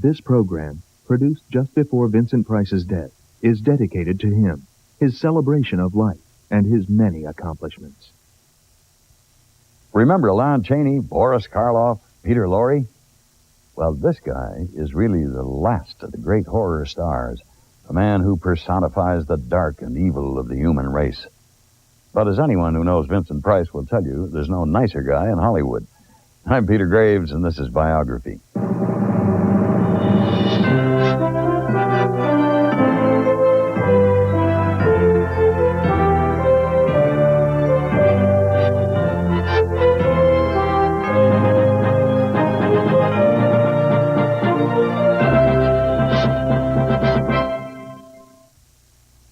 This program, produced just before Vincent Price's death, is dedicated to him, his celebration of life, and his many accomplishments. Remember Lon Chaney, Boris Karloff, Peter Lorre? Well, this guy is really the last of the great horror stars, a man who personifies the dark and evil of the human race. But as anyone who knows Vincent Price will tell you, there's no nicer guy in Hollywood. I'm Peter Graves, and this is Biography.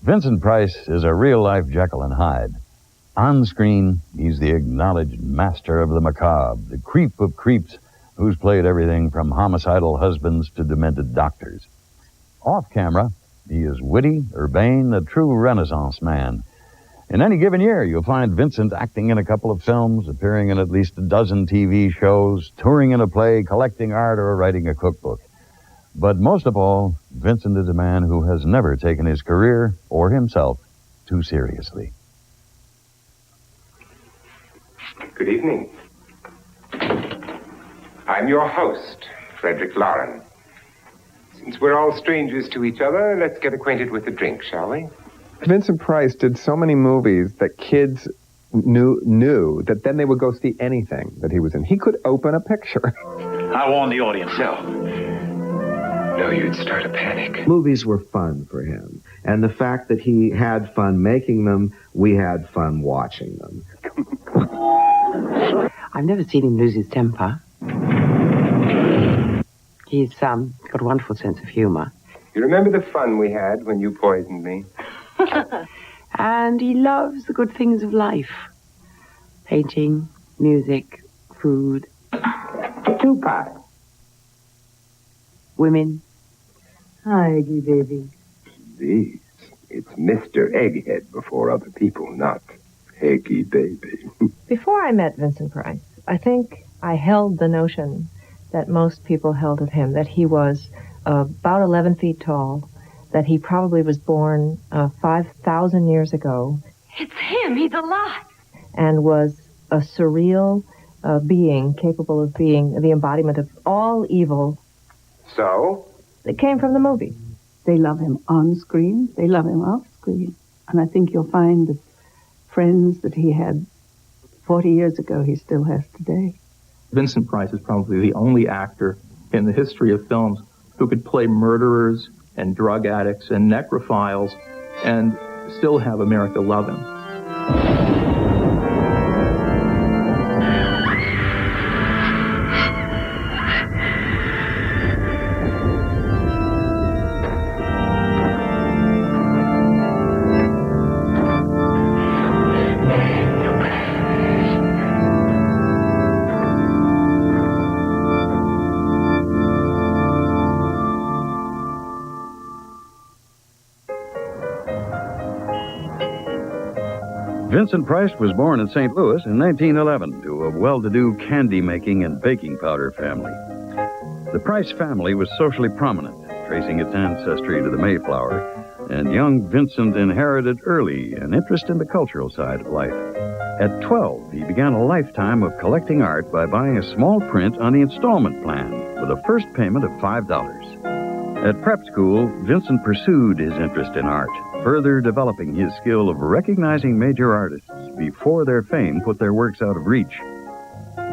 Vincent Price is a real-life Jekyll and Hyde. On screen, he's the acknowledged master of the macabre, the creep of creeps, who's played everything from homicidal husbands to demented doctors. Off camera, he is witty, urbane, a true Renaissance man. In any given year, you'll find Vincent acting in a couple of films, appearing in at least a dozen TV shows, touring in a play, collecting art, or writing a cookbook. But most of all, Vincent is a man who has never taken his career or himself too seriously. Good evening. I'm your host, Frederick Lauren. Since we're all strangers to each other, let's get acquainted with a drink, shall we? Vincent Price did so many movies that kids knew that then they would go see anything that he was in. He could open a picture. I warn the audience. No, you'd start a panic. Movies were fun for him. And the fact that he had fun making them, we had fun watching them. I've never seen him lose his temper. He's got a wonderful sense of humor. You remember the fun we had when you poisoned me? And he loves the good things of life. Painting, music, food. Tupac. Women. Hi, Eggy baby. Please, it's Mr. Egghead before other people, not Eggy baby. Before I met Vincent Price, I think I held the notion that most people held of him, that he was about 11 feet tall, that he probably was born 5,000 years ago. It's him. He's alive. And was a surreal being, capable of being the embodiment of all evil. So? It came from the movie. They love him on screen. They love him off screen. And I think you'll find that friends that he had 40 years ago, he still has today. Vincent Price is probably the only actor in the history of films who could play murderers and drug addicts and necrophiles and still have America love him. Vincent Price was born in St. Louis in 1911 to a well-to-do candy-making and baking powder family. The Price family was socially prominent, tracing its ancestry to the Mayflower, and young Vincent inherited early an interest in the cultural side of life. At 12, he began a lifetime of collecting art by buying a small print on the installment plan with a first payment of $5. At prep school, Vincent pursued his interest in art, further developing his skill of recognizing major artists before their fame put their works out of reach.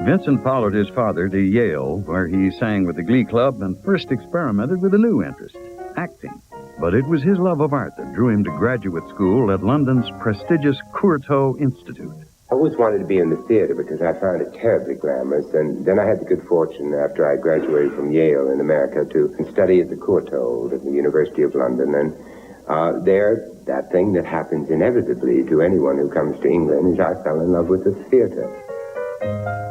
Vincent followed his father to Yale, where he sang with the Glee Club and first experimented with a new interest, acting. But it was his love of art that drew him to graduate school at London's prestigious Courtauld Institute. I always wanted to be in the theater because I found it terribly glamorous, and then I had the good fortune, after I graduated from Yale in America, to study at the Courtauld at the University of London, and there, that thing that happens inevitably to anyone who comes to England is I fell in love with the theater.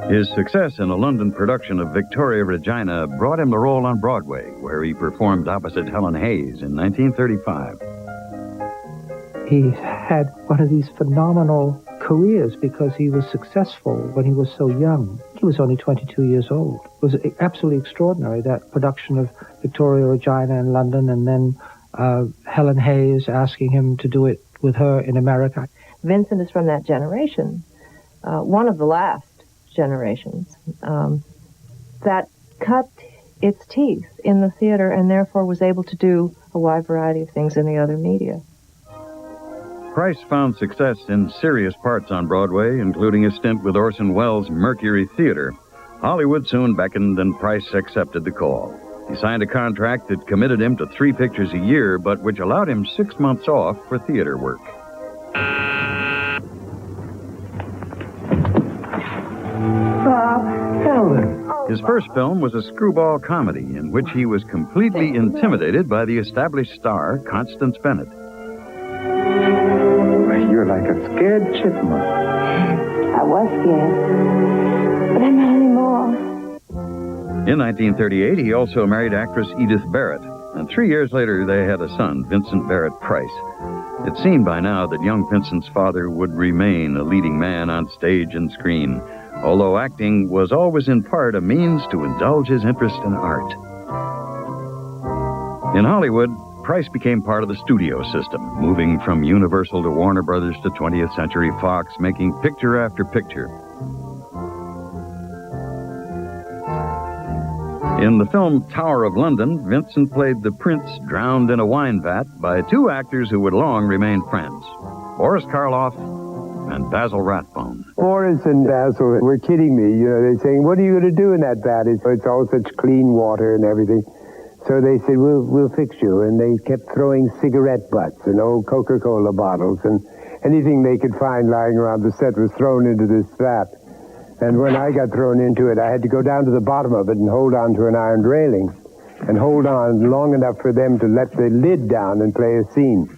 His success in a London production of Victoria Regina brought him the role on Broadway, where he performed opposite Helen Hayes in 1935. He had one of these phenomenal careers because he was successful when he was so young. he was only 22 years old. It was absolutely extraordinary, that production of Victoria Regina in London, and then Helen Hayes asking him to do it with her in America. Vincent is from that generation, one of the last generations, that cut its teeth in the theater and therefore was able to do a wide variety of things in the other media. Price found success in serious parts on Broadway, including a stint with Orson Welles' Mercury Theater. Hollywood soon beckoned, and Price accepted the call. He signed a contract that committed him to 3 pictures a year, but which allowed him 6 months off for theater work. Bob. Helen. His first film was a screwball comedy in which he was completely intimidated by the established star, Constance Bennett. You're like a scared chipmunk. I was scared, but I'm not anymore. In 1938, he also married actress Edith Barrett, and 3 years later they had a son, Vincent Barrett Price. It seemed by now that young Vincent's father would remain a leading man on stage and screen, although acting was always in part a means to indulge his interest in art. In Hollywood, Price became part of the studio system, moving from Universal to Warner Brothers to 20th Century Fox, making picture after picture. In the film Tower of London, Vincent played the prince drowned in a wine vat by 2 actors who would long remain friends, Boris Karloff and Basil Rathbone. Boris and Basil were kidding me. You know, they're saying, what are you going to do in that vat? It's all such clean water and everything. So they said, we'll fix you. And they kept throwing cigarette butts and old Coca-Cola bottles, and anything they could find lying around the set was thrown into this vat. And when I got thrown into it, I had to go down to the bottom of it and hold on to an iron railing and hold on long enough for them to let the lid down and play a scene.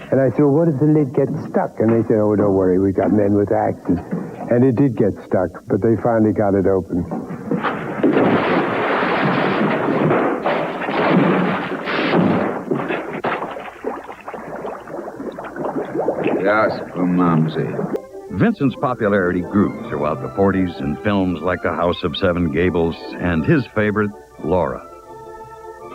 And I said, well, what if the lid gets stuck? And they said, oh, don't worry, we got men with axes. And it did get stuck, but they finally got it open. Yes, for Momsy. Vincent's popularity grew throughout the 40s in films like The House of Seven Gables and his favorite, Laura.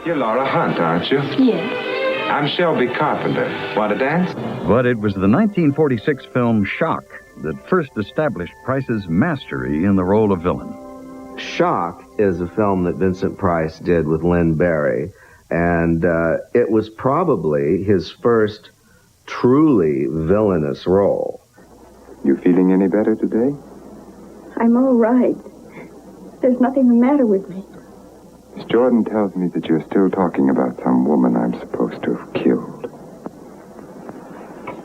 You're Laura Hunt, aren't you? Yes. I'm Shelby Carpenter. Want to dance? But it was the 1946 film Shock that first established Price's mastery in the role of villain. Shock is a film that Vincent Price did with Lynn Barry, and it was probably his first truly villainous role. You feeling any better today? I'm all right. There's nothing the matter with me. Miss Jordan tells me that you're still talking about some woman I'm supposed to have killed.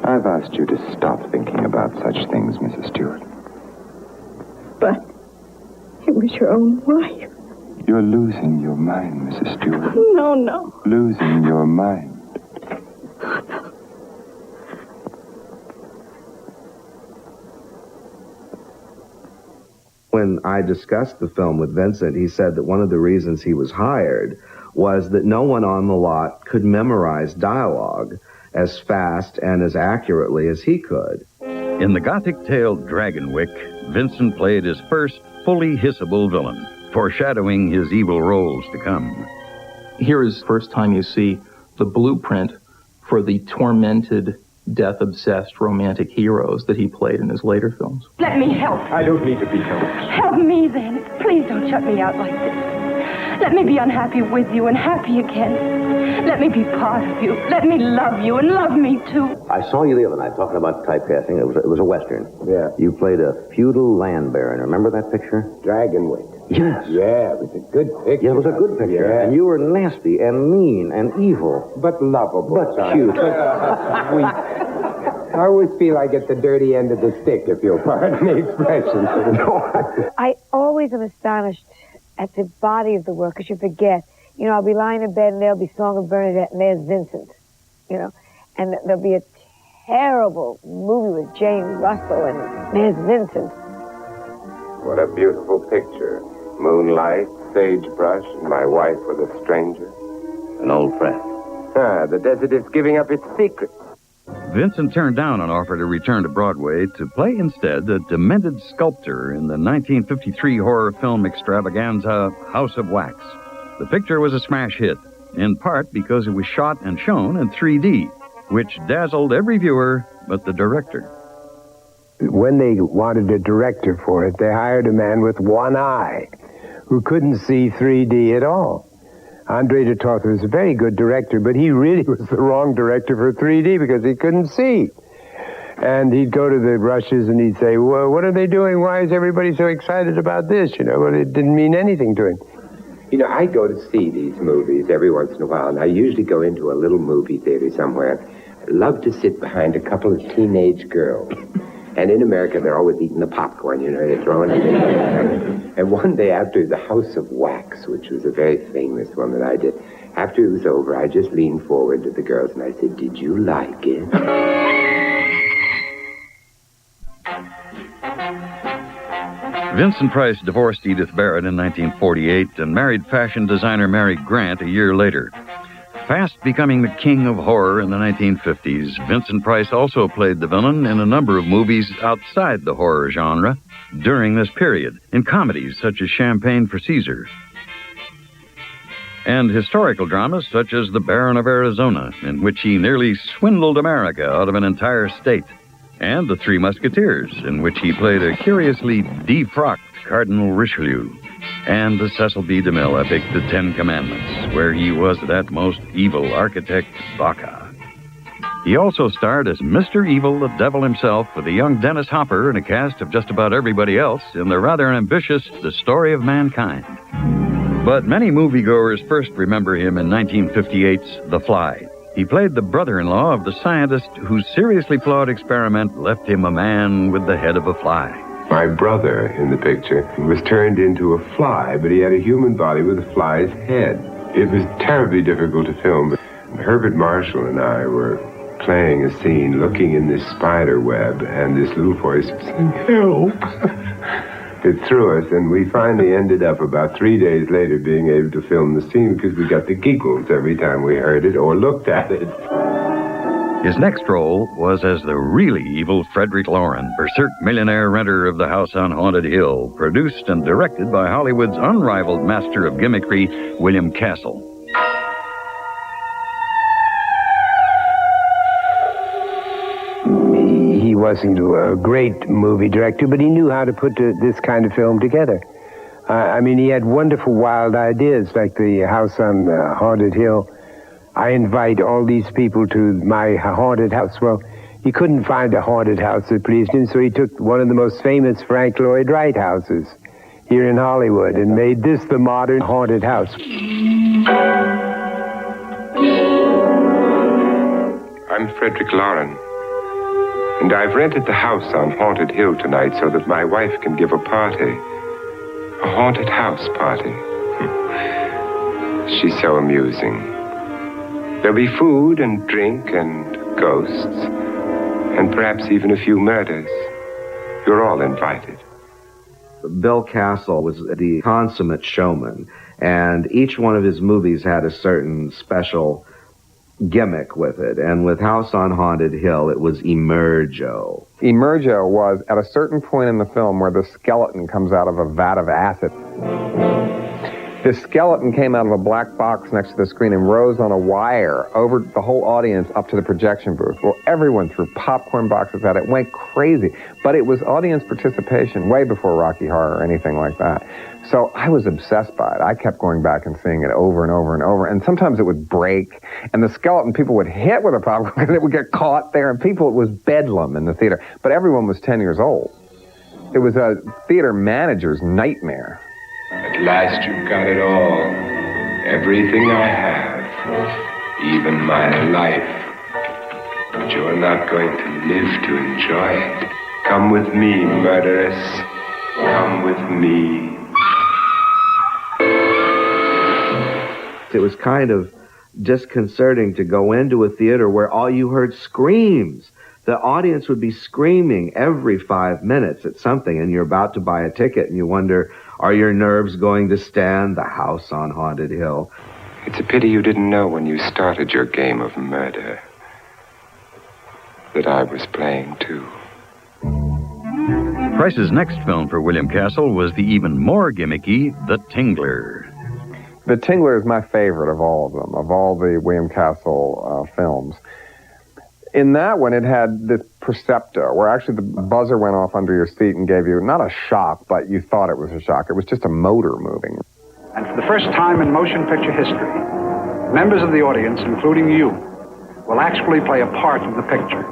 I've asked you to stop thinking about such things, Mrs. Stewart. But it was your own wife. You're losing your mind, Mrs. Stewart. No. Losing your mind. Oh, no. When I discussed the film with Vincent, he said that one of the reasons he was hired was that no one on the lot could memorize dialogue as fast and as accurately as he could. In the Gothic tale Dragonwyck, Vincent played his first fully hissable villain, foreshadowing his evil roles to come. Here is the first time you see the blueprint for the tormented, death-obsessed romantic heroes that he played in his later films. Let me help. I don't need to be helped. Help me, then. Please don't shut me out like this. Let me be unhappy with you and happy again. Let me be part of you. Let me love you and love me, too. I saw you the other night talking about typecasting. It was a Western. Yeah. You played a feudal land baron. Remember that picture? Dragonwyck. Yes. Yeah, it was a good picture. Yeah, it was a good picture. Yeah. And you were nasty and mean and evil. But lovable. But cute. Sweet. I always feel I get the dirty end of the stick, if you'll pardon the expression. I always am astonished at the body of the work, because you forget. You know, I'll be lying in bed and there'll be Song of Bernadette and there's Vincent, you know. And there'll be a terrible movie with Jane Russell and there's Vincent. What a beautiful picture. Moonlight, sagebrush, and my wife with a stranger. An old friend. Ah, the desert is giving up its secrets. Vincent turned down an offer to return to Broadway to play instead a demented sculptor in the 1953 horror film extravaganza House of Wax. The picture was a smash hit, in part because it was shot and shown in 3D, which dazzled every viewer but the director. When they wanted a director for it, they hired a man with one eye who couldn't see 3D at all. Andre de Toth was a very good director, but he really was the wrong director for 3D because he couldn't see. And he'd go to the rushes and he'd say, well, what are they doing? Why is everybody so excited about this? You know, well, it didn't mean anything to him. You know, I go to see these movies every once in a while, and I usually go into a little movie theater somewhere. I love to sit behind a couple of teenage girls. And in America, they're always eating the popcorn, you know, they're throwing it in. And one day after the House of Wax, which was a very famous one that I did, after it was over, I just leaned forward to the girls and I said, did you like it? Vincent Price divorced Edith Barrett in 1948 and married fashion designer Mary Grant a year later. Fast becoming the king of horror in the 1950s, Vincent Price also played the villain in a number of movies outside the horror genre during this period, in comedies such as Champagne for Caesar, and historical dramas such as The Baron of Arizona, in which he nearly swindled America out of an entire state, and The Three Musketeers, in which he played a curiously defrocked Cardinal Richelieu, and the Cecil B. DeMille epic The Ten Commandments, where he was that most evil architect, Baca. He also starred as Mr. Evil, the devil himself, with a young Dennis Hopper and a cast of just about everybody else in the rather ambitious The Story of Mankind. But many moviegoers first remember him in 1958's The Fly. He played the brother-in-law of the scientist whose seriously flawed experiment left him a man with the head of a fly. My brother in the picture was turned into a fly, but he had a human body with a fly's head. It was terribly difficult to film. Herbert Marshall and I were playing a scene looking in this spider web, and this little voice was saying, help! It threw us, and we finally ended up about 3 days later being able to film the scene because we got the giggles every time we heard it or looked at it. His next role was as the really evil Frederick Lauren, berserk millionaire renter of the House on Haunted Hill, produced and directed by Hollywood's unrivaled master of gimmickry, William Castle. He wasn't a great movie director, but he knew how to put this kind of film together. I mean, he had wonderful wild ideas, like the House on Haunted Hill. I invite all these people to my haunted house. Well, he couldn't find a haunted house that pleased him, so he took one of the most famous Frank Lloyd Wright houses here in Hollywood and made this the modern haunted house. I'm Frederick Lauren, and I've rented the house on Haunted Hill tonight so that my wife can give a party. A haunted house party. She's so amusing. There'll be food and drink and ghosts, and perhaps even a few murders. You're all invited. Bill Castle was the consummate showman, and each one of his movies had a certain special gimmick with it. And with House on Haunted Hill, it was Emergo. Emergo was at a certain point in the film where the skeleton comes out of a vat of acid. The skeleton came out of a black box next to the screen and rose on a wire over the whole audience up to the projection booth. Well, everyone threw popcorn boxes at it, went crazy. But it was audience participation way before Rocky Horror or anything like that. So I was obsessed by it. I kept going back and seeing it over and over and over. And sometimes it would break, and the skeleton people would hit with a popcorn because it would get caught there, and it was bedlam in the theater. But everyone was 10 years old. It was a theater manager's nightmare. At last you've got it all. Everything I have. Even my life. But you're not going to live to enjoy it. Come with me, murderess. Come with me. It was kind of disconcerting to go into a theater where all you heard screams. The audience would be screaming every 5 minutes at something, and you're about to buy a ticket, and you wonder, are your nerves going to stand? The House on Haunted Hill. It's a pity you didn't know when you started your game of murder that I was playing too. Price's next film for William Castle was the even more gimmicky The Tingler. The Tingler is my favorite of all of them, of all the William Castle films. In that one, it had this perceptor, where actually the buzzer went off under your seat and gave you, not a shock, but you thought it was a shock. It was just a motor moving. And for the first time in motion picture history, members of the audience, including you, will actually play a part in the picture.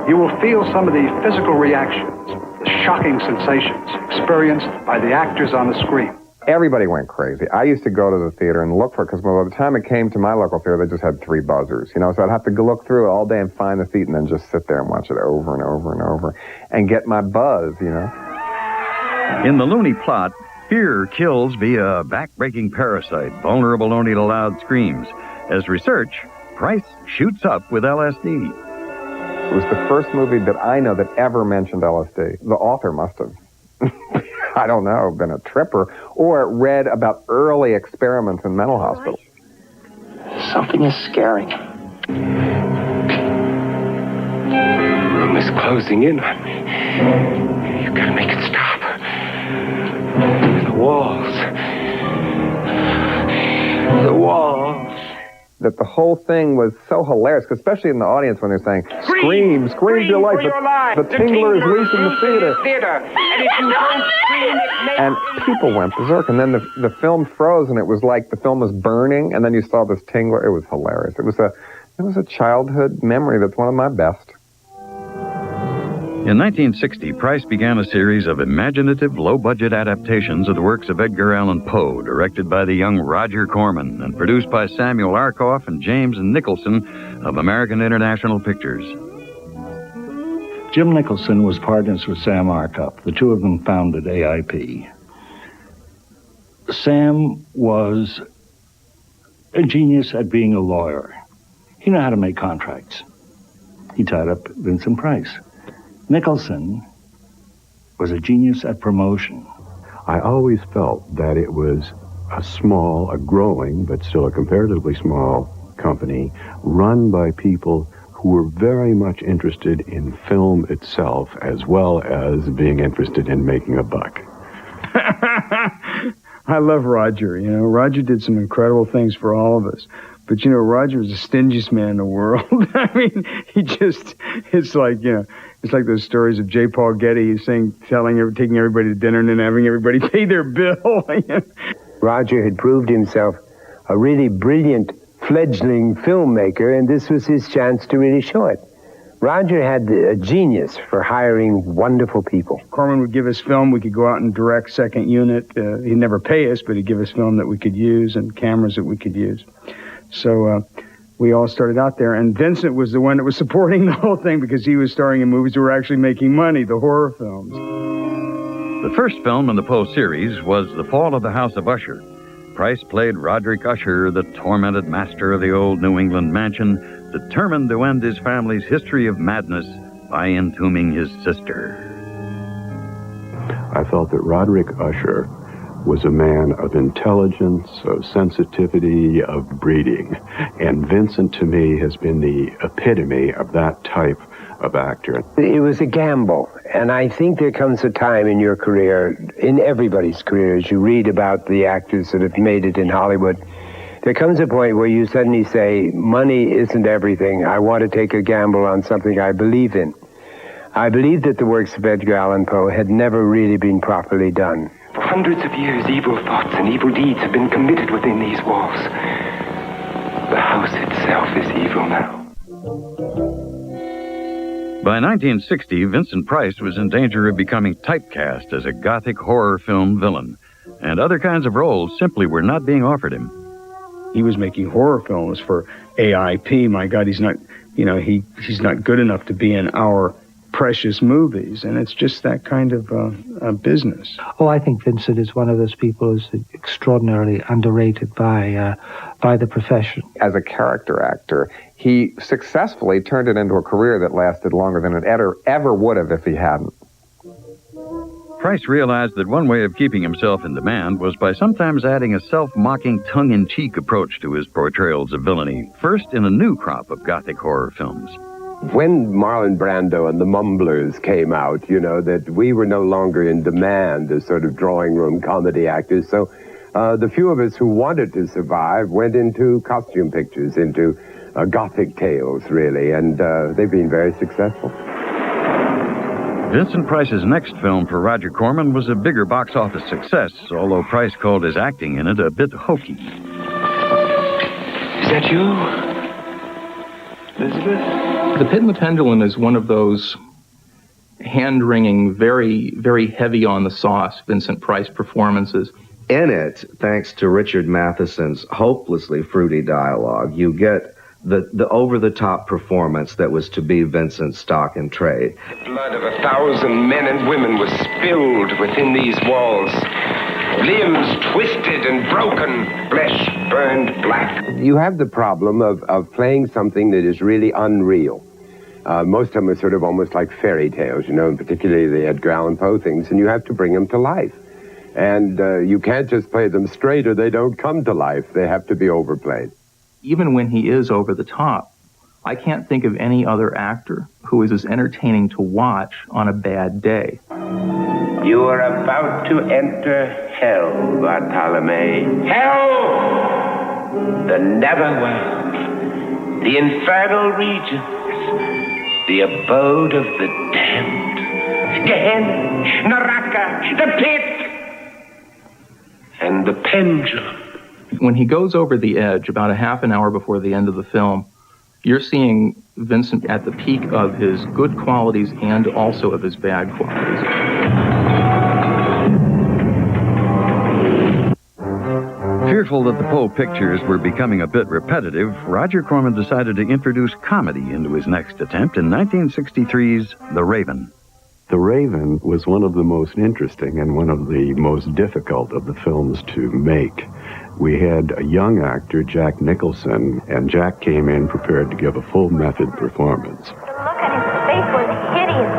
You will feel some of the physical reactions, the shocking sensations experienced by the actors on the screen. Everybody went crazy. I used to go to the theater and look for it, because by the time it came to my local theater, they just had 3 buzzers, you know, so I'd have to go look through it all day and find the seat and then just sit there and watch it over and over and over and get my buzz, you know. In the loony plot, fear kills via a back-breaking parasite, vulnerable only to loud screams. As research, Price shoots up with LSD. It was the first movie that I know that ever mentioned LSD. The author must have, I don't know, been a tripper, or read about early experiments in mental hospitals. Something is scaring. The room is closing in on me. You've got to make it stop. The walls. The walls. That the whole thing was so hilarious, especially in the audience when they're saying, scream for your life. The Tingler is loose in the theater. And if you don't scream, it makes... And people went berserk, and then the film froze, and it was like the film was burning, and then you saw this Tingler. It was hilarious. It was a childhood memory that's one of my best. In 1960, Price began a series of imaginative, low-budget adaptations of the works of Edgar Allan Poe, directed by the young Roger Corman and produced by Samuel Arkoff and James Nicholson of American International Pictures. Jim Nicholson was partners with Sam Arkoff. The two of them founded AIP. Sam was a genius at being a lawyer. He knew how to make contracts. He tied up Vincent Price. Nicholson was a genius at promotion. I always felt that it was a growing, but still a comparatively small company run by people who were very much interested in film itself as well as being interested in making a buck. I love Roger. You know, Roger did some incredible things for all of us. But, you know, Roger was the stingiest man in the world. I mean, it's like those stories of J. Paul Getty taking everybody to dinner and then having everybody pay their bill. Roger had proved himself a really brilliant fledgling filmmaker, and this was his chance to really show it. Roger had a genius for hiring wonderful people. Corman would give us film. We could go out and direct second unit. He'd never pay us, but he'd give us film that we could use and cameras that we could use. So we all started out there, and Vincent was the one that was supporting the whole thing because he was starring in movies that were actually making money, the horror films. The first film in the Poe series was The Fall of the House of Usher. Price played Roderick Usher, the tormented master of the old New England mansion, determined to end his family's history of madness by entombing his sister. I felt that Roderick Usher was a man of intelligence, of sensitivity, of breeding. And Vincent, to me, has been the epitome of that type of actor. It was a gamble, and I think there comes a time in your career, in everybody's career, as you read about the actors that have made it in Hollywood, there comes a point where you suddenly say, money isn't everything. I want to take a gamble on something I believe in. I believe that the works of Edgar Allan Poe had never really been properly done. For hundreds of years, evil thoughts and evil deeds have been committed within these walls. The house itself is evil now. By 1960, Vincent Price was in danger of becoming typecast as a gothic horror film villain, and other kinds of roles simply were not being offered him. He was making horror films for AIP. My God, he's not good enough to be in our precious movies, and it's just that kind of business. Oh, I think Vincent is one of those people who's extraordinarily underrated by the profession. As a character actor, he successfully turned it into a career that lasted longer than it ever would have if he hadn't. Price realized that one way of keeping himself in demand was by sometimes adding a self-mocking, tongue-in-cheek approach to his portrayals of villainy, first in a new crop of gothic horror films. When Marlon Brando and the Mumblers came out, you know, that we were no longer in demand as sort of drawing room comedy actors. So the few of us who wanted to survive went into costume pictures, into Gothic tales, really, and they've been very successful. Vincent Price's next film for Roger Corman was a bigger box office success, although Price called his acting in it a bit hokey. Is that you, Elizabeth? The Pit and the Pendulum is one of those hand-wringing, very, very heavy on the sauce Vincent Price performances. In it, thanks to Richard Matheson's hopelessly fruity dialogue, you get the over-the-top performance that was to be Vincent's stock in trade. The blood of 1,000 men and women was spilled within these walls. Limbs twisted and broken, flesh burned black. You have the problem of playing something that is really unreal. Most of them are sort of almost like fairy tales, you know, and particularly the Edgar Allan Poe things, and you have to bring them to life. And you can't just play them straight or they don't come to life. They have to be overplayed. Even when he is over the top, I can't think of any other actor who is as entertaining to watch on a bad day. You are about to enter hell, Bartolome. Hell! The netherworld, the infernal regions, the abode of the damned, Gehenna, Naraka, the pit, and the pendulum. When he goes over the edge, about a half an hour before the end of the film, you're seeing Vincent at the peak of his good qualities and also of his bad qualities. Fearful that the Poe pictures were becoming a bit repetitive, Roger Corman decided to introduce comedy into his next attempt in 1963's The Raven. The Raven was one of the most interesting and one of the most difficult of the films to make. We had a young actor, Jack Nicholson, and Jack came in prepared to give a full method performance. The look on his face was hideous.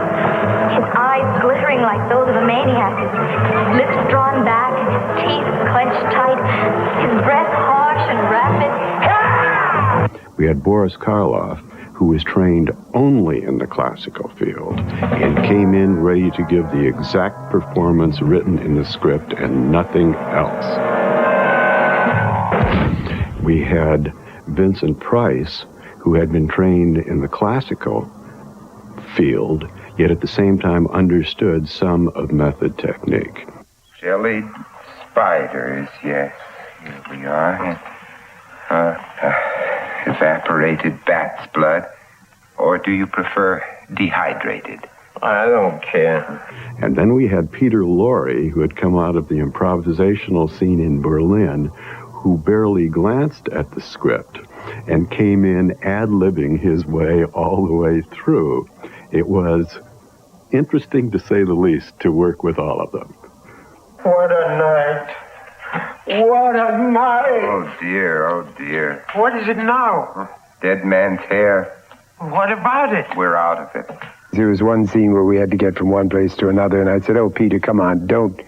His eyes glittering like those of a maniac, his lips drawn back, and his teeth clenched tight, his breath harsh and rapid. We had Boris Karloff, who was trained only in the classical field and came in ready to give the exact performance written in the script and nothing else. We had Vincent Price, who had been trained in the classical field, yet at the same time understood some of method technique. Jellied spiders, yes. Here we are. Evaporated bat's blood. Or do you prefer dehydrated? I don't care. And then we had Peter Lorre, who had come out of the improvisational scene in Berlin, who barely glanced at the script and came in ad-libbing his way all the way through. It was interesting, to say the least, to work with all of them. What a night. What a night. Oh, dear, oh, dear. What is it now? Dead man's hair. What about it? We're out of it. There was one scene where we had to get from one place to another, and I said, "Oh, Peter, come on, don't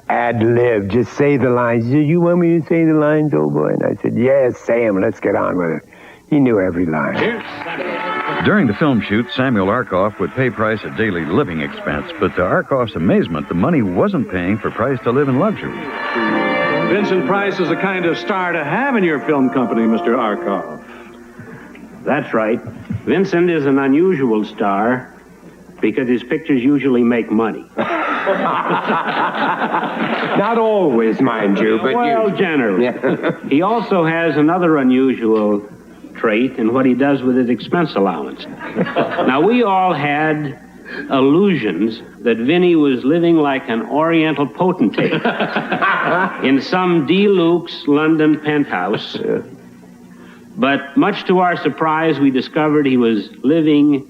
ad-lib. Just say the lines." He said, "You want me to say the lines, old boy?" And I said, "Yes, say them. Let's get on with it." He knew every line. During the film shoot, Samuel Arkoff would pay Price a daily living expense, but to Arkoff's amazement, the money wasn't paying for Price to live in luxury. Vincent Price is the kind of star to have in your film company, Mr. Arkoff. That's right. Vincent is an unusual star because his pictures usually make money. Not always, mind you, but well, generally. He also has another unusual trait in what he does with his expense allowance. Now, we all had illusions that Vinny was living like an oriental potentate in some deluxe London penthouse. But much to our surprise, we discovered he was living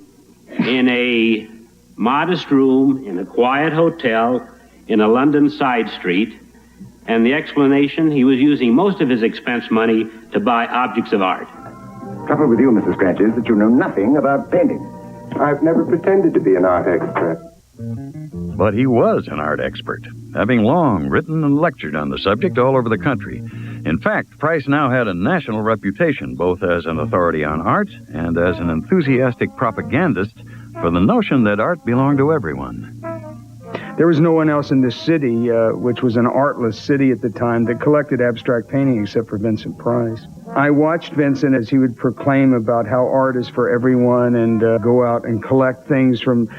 in a modest room in a quiet hotel in a London side street. And the explanation, he was using most of his expense money to buy objects of art. Trouble with you, Mr. Scratch, is that you know nothing about painting. I've never pretended to be an art expert. But he was an art expert, having long written and lectured on the subject all over the country. In fact, Price now had a national reputation, both as an authority on art and as an enthusiastic propagandist for the notion that art belonged to everyone. There was no one else in this city, which was an artless city at the time, that collected abstract painting except for Vincent Price. I watched Vincent as he would proclaim about how art is for everyone and go out and collect things from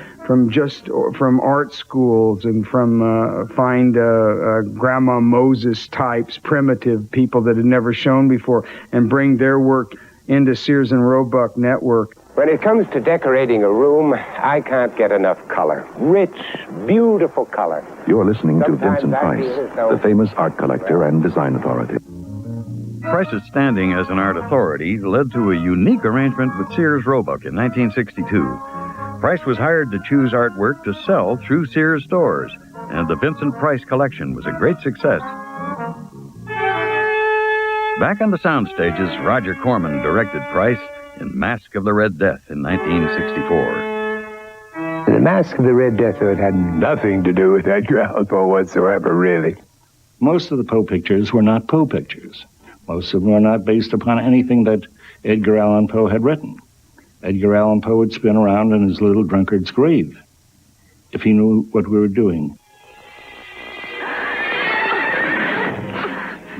art schools and from find Grandma Moses types, primitive people that had never shown before, and bring their work into Sears and Roebuck network. When it comes to decorating a room, I can't get enough color. Rich, beautiful color. You're listening to Sometimes Vincent I Price, feel as though- the famous art collector and design authority. Price's standing as an art authority led to a unique arrangement with Sears Roebuck in 1962. Price was hired to choose artwork to sell through Sears stores, and the Vincent Price collection was a great success. Back on the sound stages, Roger Corman directed Price in Mask of the Red Death in 1964. The Mask of the Red Death had nothing to do with Edgar Allan Poe whatsoever, really. Most of the Poe pictures were not Poe pictures. Most of them were not based upon anything that Edgar Allan Poe had written. Edgar Allan Poe would spin around in his little drunkard's grave if he knew what we were doing.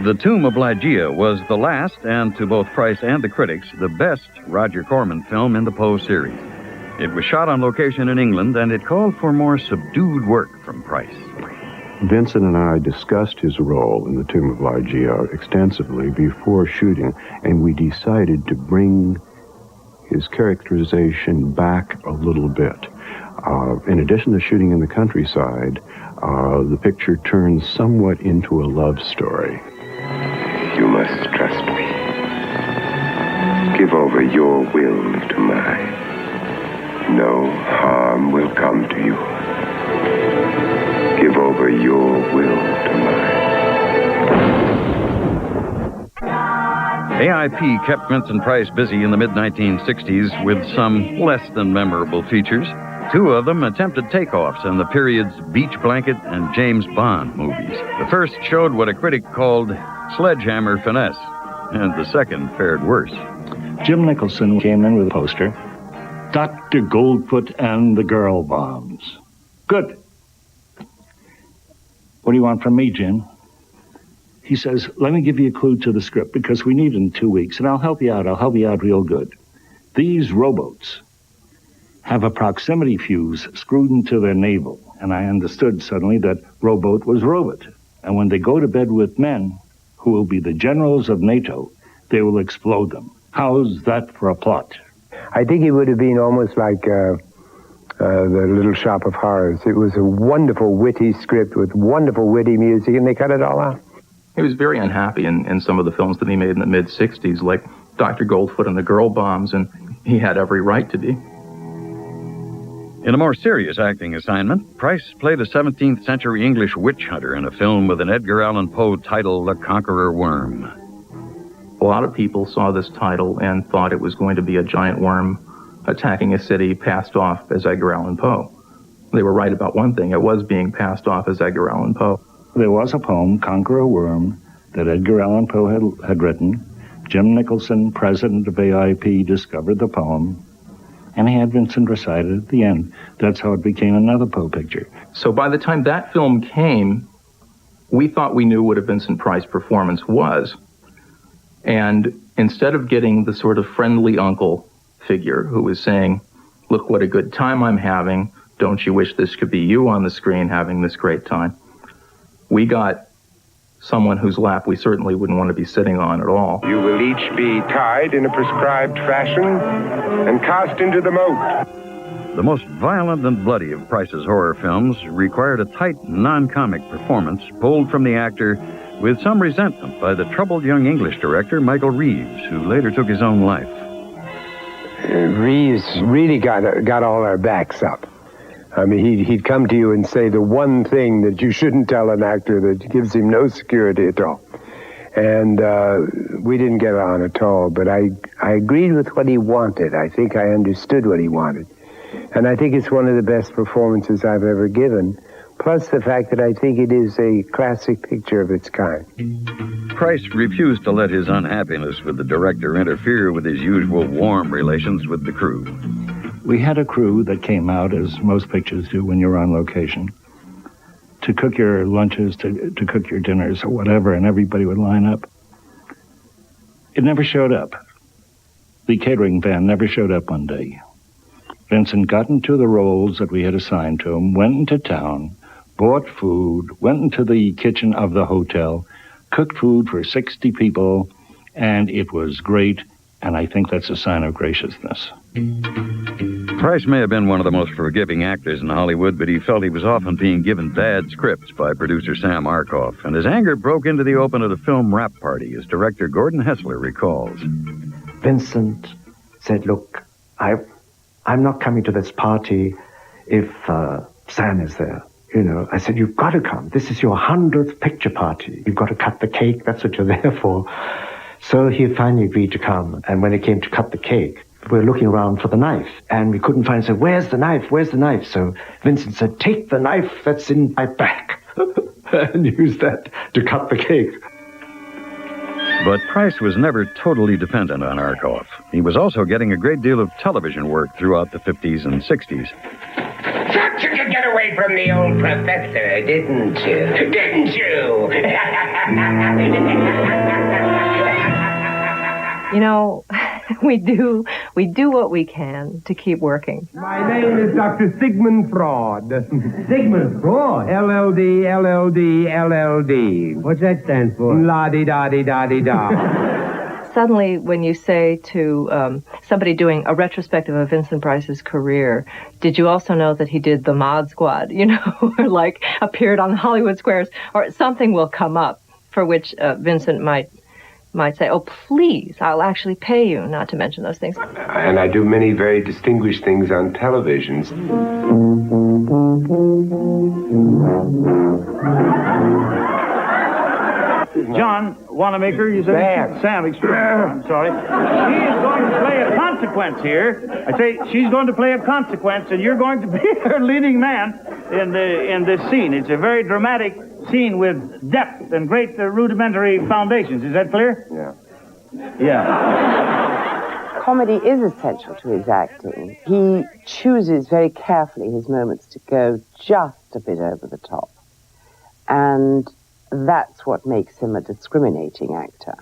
The Tomb of Ligeia was the last, and to both Price and the critics, the best Roger Corman film in the Poe series. It was shot on location in England, and it called for more subdued work from Price. Vincent and I discussed his role in the Tomb of Ligeia extensively before shooting, and we decided to bring his characterization back a little bit. In addition to shooting in the countryside, the picture turns somewhat into a love story. You must trust me. Give over your will to mine. No harm will come to you. Give over your will to mine. AIP kept Vincent Price busy in the mid-1960s with some less than memorable features. Two of them attempted takeoffs in the period's Beach Blanket and James Bond movies. The first showed what a critic called sledgehammer finesse, and the second fared worse. Jim Nicholson came in with a poster, Dr. Goldfoot and the Girl Bombs. Good. What do you want from me, Jim? He says, let me give you a clue to the script because we need it in 2 weeks, and I'll help you out. I'll help you out real good. These rowboats have a proximity fuse screwed into their navel, and I understood suddenly that rowboat was robot. And when they go to bed with men, who will be the generals of NATO, they will explode them. How's that for a plot? I think it would have been almost like The Little Shop of Horrors. It was a wonderful, witty script with wonderful, witty music, and they cut it all out. He was very unhappy in some of the films that he made in the mid-'60s, like Dr. Goldfoot and the Girl Bombs, and he had every right to be. In a more serious acting assignment, Price played a 17th century English witch hunter in a film with an Edgar Allan Poe title, The Conqueror Worm. A lot of people saw this title and thought it was going to be a giant worm attacking a city passed off as Edgar Allan Poe. They were right about one thing. It was being passed off as Edgar Allan Poe. There was a poem, Conqueror Worm, that Edgar Allan Poe had written. Jim Nicholson, president of AIP, discovered the poem, and he had Vincent recite it at the end. That's how it became another Poe picture. So by the time that film came, we thought we knew what a Vincent Price performance was. And instead of getting the sort of friendly uncle figure who was saying, look what a good time I'm having, don't you wish this could be you on the screen having this great time, we got someone whose lap we certainly wouldn't want to be sitting on at all. You will each be tied in a prescribed fashion and cast into the moat. The most violent and bloody of Price's horror films required a tight, non-comic performance pulled from the actor with some resentment by the troubled young English director Michael Reeves, who later took his own life. Reeves really got all our backs up. I mean, he'd come to you and say the one thing that you shouldn't tell an actor that gives him no security at all. And we didn't get on at all, but I agreed with what he wanted. I think I understood what he wanted. And I think it's one of the best performances I've ever given, plus the fact that I think it is a classic picture of its kind. Price refused to let his unhappiness with the director interfere with his usual warm relations with the crew. We had a crew that came out, as most pictures do when you're on location, to cook your lunches, to cook your dinners or whatever, and everybody would line up. It never showed up. The catering van never showed up one day. Vincent got into the roles that we had assigned to him, went into town, bought food, went into the kitchen of the hotel, cooked food for 60 people, and it was great, and I think that's a sign of graciousness. Price may have been one of the most forgiving actors in Hollywood, but he felt he was often being given bad scripts by producer Sam Arkoff, and his anger broke into the open at a film wrap party, as director Gordon Hessler recalls. Vincent said, look, I'm not coming to this party if Sam is there. You know, I said, you've got to come. This is your 100th picture party. You've got to cut the cake. That's what you're there for. So he finally agreed to come. And when it came to cut the cake, we were looking around for the knife. And we couldn't find it. So where's the knife? Where's the knife? So Vincent said, take the knife that's in my back. And use that to cut the cake. But Price was never totally dependent on Arkoff. He was also getting a great deal of television work throughout the 50s and 60s. Thought you could get away from the old professor, didn't you? Didn't you? You know, we do what we can to keep working. My name is Dr. Sigmund Freud. Sigmund Freud? LLD, LLD, LLD. What's that stand for? La-di-da-di-da-di-da. Suddenly, when you say to somebody doing a retrospective of Vincent Price's career, did you also know that he did the Mod Squad, you know, or like appeared on Hollywood Squares, or something will come up for which Vincent might say, oh, please, I'll actually pay you not to mention those things. And I do many very distinguished things on television. John Wanamaker, you said? Sam, excuse me. I'm sorry. She is going to play a consequence here. I say she's going to play a consequence, and you're going to be her leading man in this scene. It's a very dramatic scene with depth and great rudimentary foundations. Is that clear? Yeah. Yeah. Comedy is essential to his acting. He chooses very carefully his moments to go just a bit over the top. And that's what makes him a discriminating actor.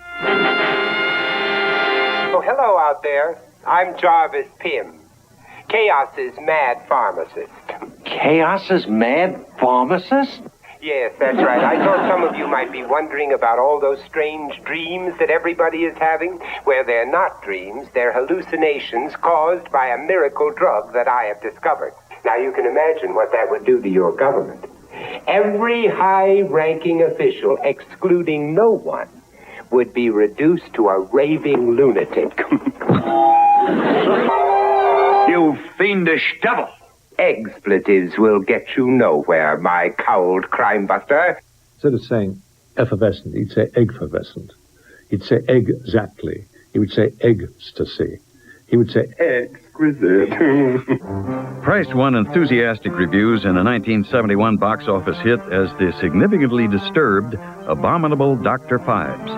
Oh, hello out there. I'm Jarvis Pym, Chaos's mad pharmacist. Chaos's mad pharmacist? Yes, that's right. I thought some of you might be wondering about all those strange dreams that everybody is having. Well, they're not dreams. They're hallucinations caused by a miracle drug that I have discovered. Now, you can imagine what that would do to your government. Every high-ranking official, excluding no one, would be reduced to a raving lunatic. You fiendish devil! Expletives will get you nowhere, my cowled crime buster. Instead of saying effervescent, he'd say eggfervescent. He'd say exactly. He would say ecstasy. He would say exquisite. Price won enthusiastic reviews in a 1971 box office hit as the significantly disturbed Abominable Dr. Phibes.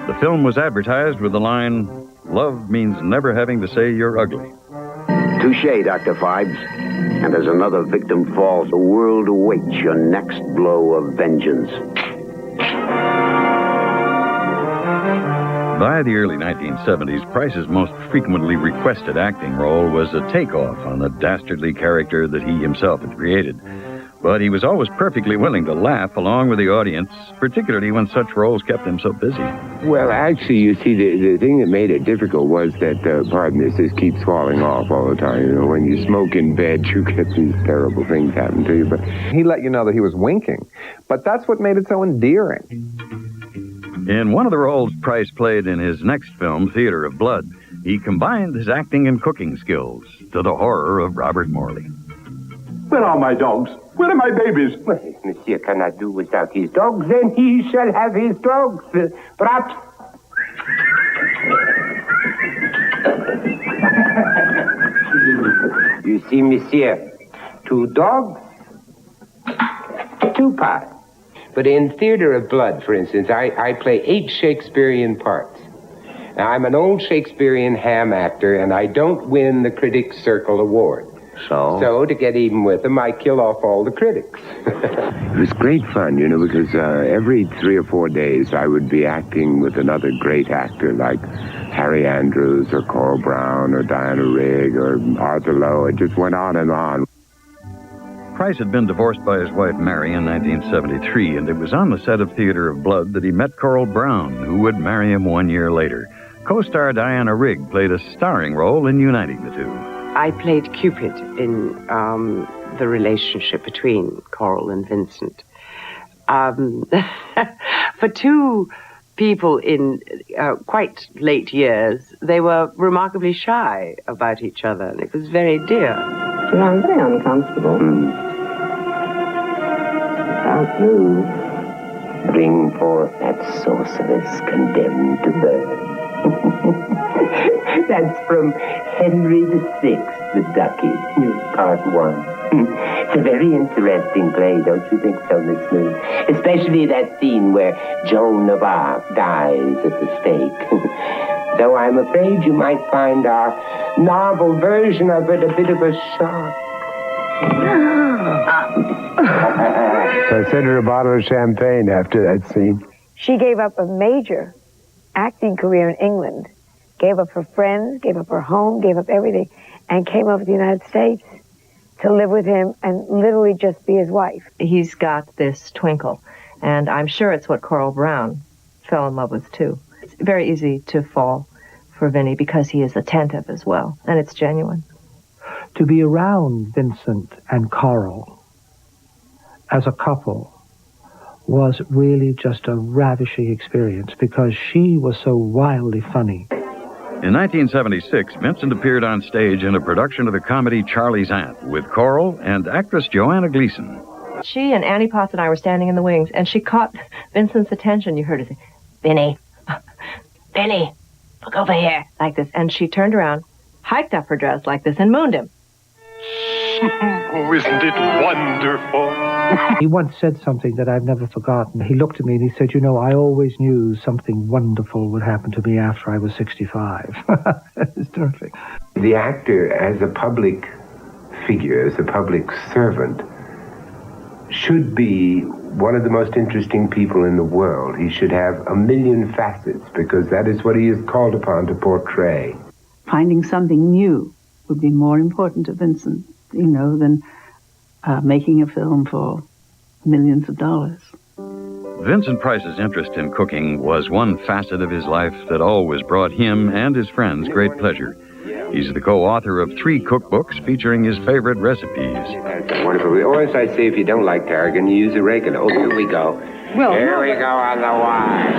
The film was advertised with the line, "Love means never having to say you're ugly." Touché, Dr. Phibes. And as another victim falls, the world awaits your next blow of vengeance. By the early 1970s, Price's most frequently requested acting role was a takeoff on the dastardly character that he himself had created. But he was always perfectly willing to laugh along with the audience, particularly when such roles kept him so busy. Well, actually, you see, the thing that made it difficult was that, pardon me, this keeps falling off all the time. You know, when you smoke in bed, you get these terrible things happen to you. But he let you know that he was winking. But that's what made it so endearing. In one of the roles Price played in his next film, Theater of Blood, he combined his acting and cooking skills, to the horror of Robert Morley. Where are my dogs? Where are my babies? Well, if Monsieur cannot do without his dogs, then he shall have his dogs. Perhaps... You see, Monsieur, 2 dogs two-part. But in Theater of Blood, for instance, I play 8 Shakespearean parts. Now, I'm an old Shakespearean ham actor, and I don't win the Critics' Circle Award. So, to get even with them, I kill off all the critics. It was great fun, you know, because every 3 or 4 days I would be acting with another great actor like Harry Andrews or Coral Brown or Diana Rigg or Arthur Lowe. It just went on and on. Price had been divorced by his wife Mary in 1973, and it was on the set of Theater of Blood that he met Coral Brown, who would marry him 1 year later. Co-star Diana Rigg played a starring role in uniting the two. I played Cupid in the relationship between Coral and Vincent. For two people in quite late years, they were remarkably shy about each other, and it was very dear. I'm very uncomfortable. Can't move. Bring forth that sorceress condemned to burn. That's from Henry VI, the Ducky, Part 1. It's a very interesting play, don't you think so, Miss Moon? Especially that scene where Joan of Arc dies at the stake. Though I'm afraid you might find our novel version of it a bit of a shock. So I sent her a bottle of champagne after that scene. She gave up a major acting career in England, gave up her friends, gave up her home, gave up everything, and came over to the United States to live with him and literally just be his wife. He's got this twinkle, and I'm sure it's what Coral Brown fell in love with, too. It's very easy to fall for Vinny because he is attentive as well, and it's genuine. To be around Vincent and Coral as a couple was really just a ravishing experience because she was so wildly funny. In 1976, Vincent appeared on stage in a production of the comedy Charlie's Aunt with Coral and actress Joanna Gleason. She and Annie Potts and I were standing in the wings, and she caught Vincent's attention. You heard her say, Vinny, Vinny, look over here, like this. And she turned around, hiked up her dress like this, and mooned him. Oh, isn't it wonderful? He once said something that I've never forgotten. He looked at me and he said, you know, I always knew something wonderful would happen to me after I was 65. It's terrific. The actor, as a public figure, as a public servant, should be one of the most interesting people in the world. He should have a million facets because that is what he is called upon to portray. Finding something new would be more important to Vincent, you know, than making a film for millions of dollars. Vincent Price's interest in cooking was one facet of his life that always brought him and his friends great pleasure. He's the co-author of 3 cookbooks featuring his favorite recipes. That's wonderful. Or as I say, if you don't like tarragon, you use oregano. Oh, here we go. Well, here we go on the wine.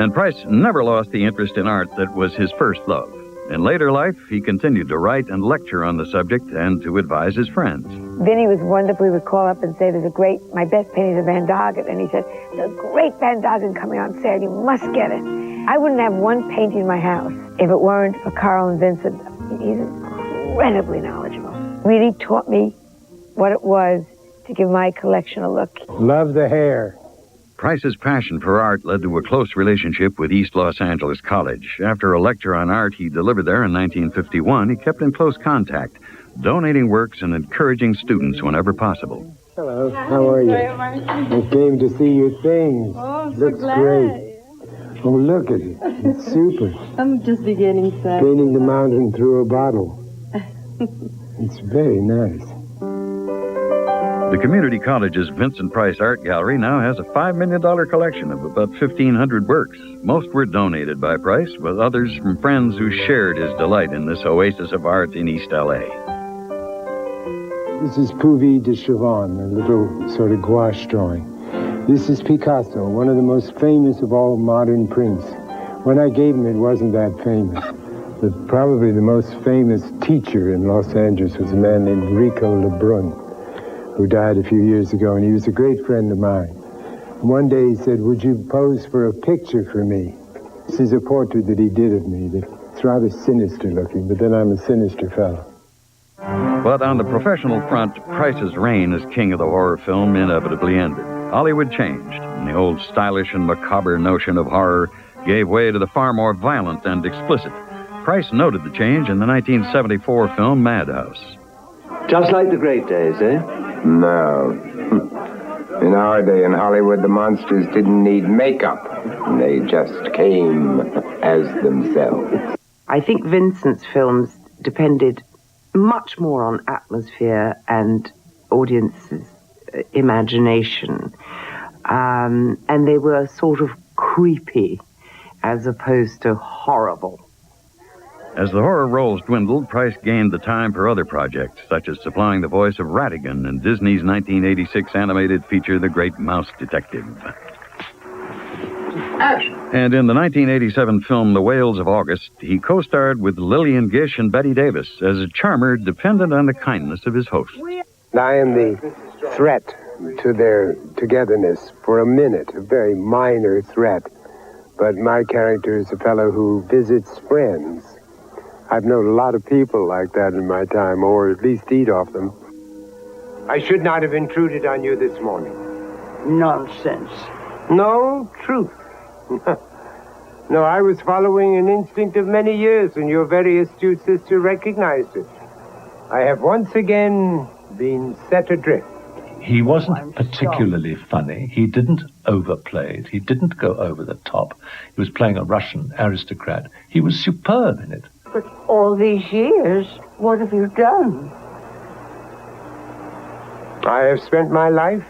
And Price never lost the interest in art that was his first love. In later life, he continued to write and lecture on the subject and to advise his friends. Vinny was wonderful. He would call up and say, my best painting is a Van Gogh. And he said, there's a great Van Gogh coming on sale. You must get it. I wouldn't have one painting in my house if it weren't for Carl and Vincent. He's incredibly knowledgeable. Really taught me what it was to give my collection a look. Love the hair. Price's passion for art led to a close relationship with East Los Angeles College. After a lecture on art he delivered there in 1951, he kept in close contact, donating works and encouraging students whenever possible. Hello, how are you? I came to see your things. Oh, looks great. Oh, look at it. It's super. I'm just beginning, sir. Painting the mountain through a bottle. It's very nice. The community college's Vincent Price Art Gallery now has a $5 million collection of about 1,500 works. Most were donated by Price, with others from friends who shared his delight in this oasis of art in East L.A. This is Puvis de Chavannes, a little sort of gouache drawing. This is Picasso, one of the most famous of all modern prints. When I gave him, it wasn't that famous. But probably the most famous teacher in Los Angeles was a man named Rico Lebrun, who died a few years ago, and he was a great friend of mine. And one day he said, would you pose for a picture for me? This is a portrait that he did of me. It's rather sinister looking, but then I'm a sinister fellow. But on the professional front, Price's reign as king of the horror film inevitably ended. Hollywood changed, and the old stylish and macabre notion of horror gave way to the far more violent and explicit. Price noted the change in the 1974 film Madhouse. Just like the great days, eh? No. In our day in Hollywood, the monsters didn't need makeup. They just came as themselves. I think Vincent's films depended much more on atmosphere and audience's imagination. And they were sort of creepy as opposed to horrible. As the horror roles dwindled, Price gained the time for other projects, such as supplying the voice of Ratigan in Disney's 1986 animated feature, The Great Mouse Detective. Action! And in the 1987 film The Whales of August, he co-starred with Lillian Gish and Bette Davis as a charmer dependent on the kindness of his host. I am the threat to their togetherness for a minute, a very minor threat. But my character is a fellow who visits friends. I've known a lot of people like that in my time, or at least eat off them. I should not have intruded on you this morning. Nonsense. No, truth. No, I was following an instinct of many years, and your very astute sister recognized it. I have once again been set adrift. He wasn't particularly funny. He didn't overplay it. He didn't go over the top. He was playing a Russian aristocrat. He was superb in it. But all these years, what have you done? I have spent my life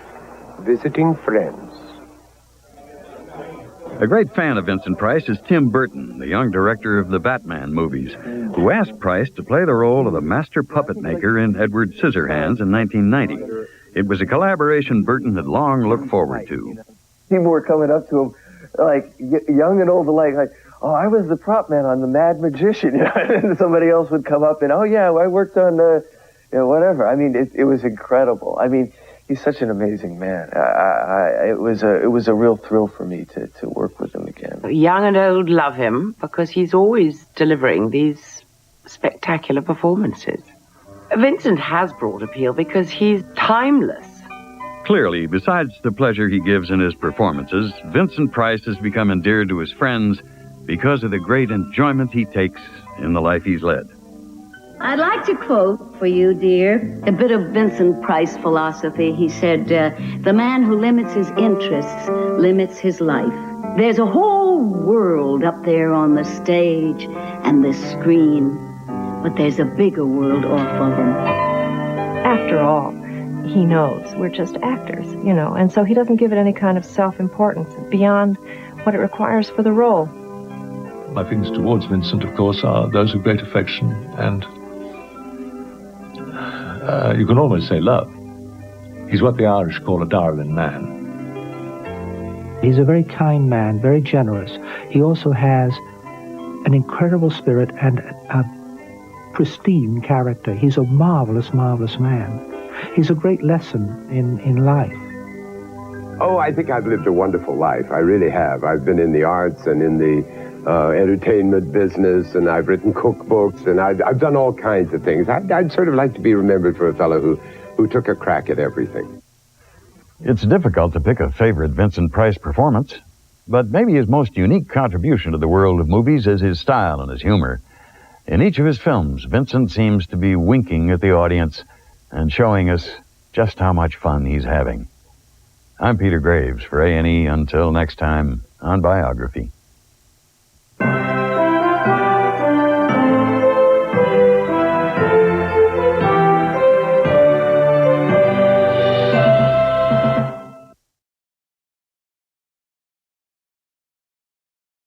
visiting friends. A great fan of Vincent Price is Tim Burton, the young director of the Batman movies, who asked Price to play the role of the master puppet maker in Edward Scissorhands in 1990. It was a collaboration Burton had long looked forward to. People were coming up to him, like, young and old alike, like, oh, I was the prop man on The Mad Magician. You know? And somebody else would come up and, oh, yeah, I worked on, whatever. I mean, it was incredible. I mean, he's such an amazing man. It was a real thrill for me to work with him again. Young and old love him because he's always delivering these spectacular performances. Vincent has broad appeal because he's timeless. Clearly, besides the pleasure he gives in his performances, Vincent Price has become endeared to his friends because of the great enjoyment he takes in the life he's led. I'd like to quote for you, dear, a bit of Vincent Price philosophy. He said, the man who limits his interests limits his life. There's a whole world up there on the stage and the screen, but there's a bigger world off of him. After all, he knows we're just actors, and so he doesn't give it any kind of self-importance beyond what it requires for the role. My feelings towards Vincent, of course, are those of great affection and you can almost say love. He's what the Irish call a Darwin man. He's a very kind man, very generous. He also has an incredible spirit and a pristine character. He's a marvelous, marvelous man. He's a great lesson in life. Oh, I think I've lived a wonderful life. I really have. I've been in the arts and in the entertainment business, and I've written cookbooks, and I've done all kinds of things. I'd sort of like to be remembered for a fellow who took a crack at everything. It's difficult to pick a favorite Vincent Price performance, but maybe his most unique contribution to the world of movies is his style and his humor. In each of his films, Vincent seems to be winking at the audience and showing us just how much fun he's having. I'm Peter Graves for A&E. Until next time on Biography.